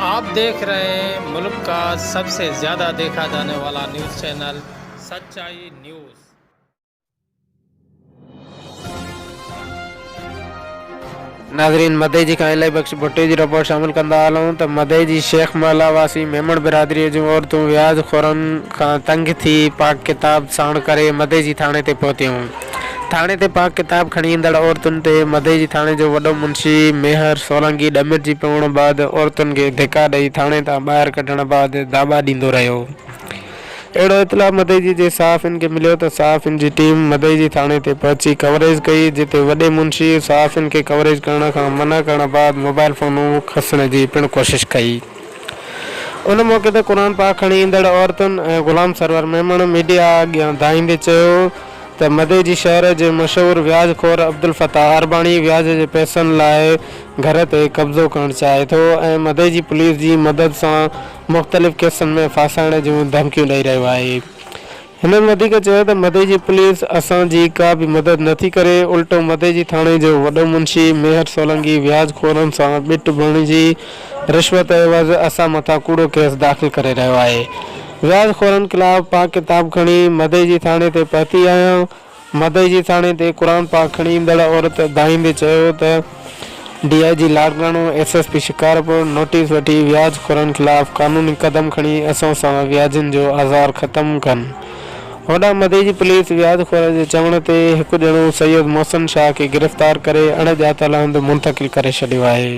आप देख रहे हैं मुल्क का सबसे ज़्यादा देखा जाने वाला न्यूज़ चैनल सच्चाई न्यूज़। नाज़रीन, मदई जी खां इलाही बख़्श भुट्टे जी रिपोर्ट शामिल कंदा हलूं त मदई जी शेख महला वासी मेमण बिरादरीअ जूं औरतूं व्याज खोरनि खां तंग थी पाक किताब साण करे मदई जी थाणे ते पहुतियूं। थाणे ते पाक किताब खणी ईंदड़ औरतुनि ते मदई जी थाणे जो वॾो मुंशी मेहर सोलंकी ॾमिरजी पवण बैदि औरतुनि खे धिका ॾेई थाणे तां ॿाहिरि कढण बैदि दाबा ॾींदो रहियो। अहिड़ो इतला मदई जी जे सहाफ़ियुनि खे मिलियो त सहाफ़ियुनि जी टीम मदई जी थाणे ते पहुची कवरेज कई, जिते वॾे मुंशी सहाफ़ियुनि खे कवरेज करण खां मना करण बैदि मोबाइल फ़ोनूं खसण जी पिणु कोशिशि कई। उन मौक़े ते क़ुर पाक खणी ईंदड़ औरतुनि ऐं ग़ुलाम सरवर मेमण मीडिया अॻियां धाईंदे चयो त मदई जी शहर जे मशहूरु व्याज खोर अब्दुल फताह अरबाणी व्याज जे पैसनि लाइ घर ते कब्ज़ो करणु चाहे थो ऐं मदई जी पुलिस जी मदद सां मुख़्तलिफ़ केसनि में फासाइण जूं धमकियूं ॾेई रहियो आहे। हिननि वधीक चयो त मदई जी पुलिस असांजी का बि मदद नथी करे, उल्टो मदई जी थाणे जो वॾो मुंशी मेहर सोलंकी व्याज खोरनि सां ॿिट बणिजी रिश्वत एवज़ असां मथां कूड़ो केस दाख़िल करे रहियो आहे। व्याज खोरनि ख़िलाफ़ पाक किताब खणी मदई जी थाणे ते पहुती आहियां। मदई जी थाणे ते क़ुर पाक खणी ईंदड़ औरत धाईंदे चयो त DIG Larkana SSP Shikarpur notice वठी व्याज खोरनि ख़िलाफ़ क़ानूनी क़दम खणी असां सां व्याजनि जो आज़ार ख़तमु कनि। होॾां मदई जी पुलिस व्याज खोर जे चवण ते हिकु ॼणो सैयद मोहसिन शाह खे गिरफ़्तार करे अणॼातल हंधि मुंतक़िल करे छॾियो आहे।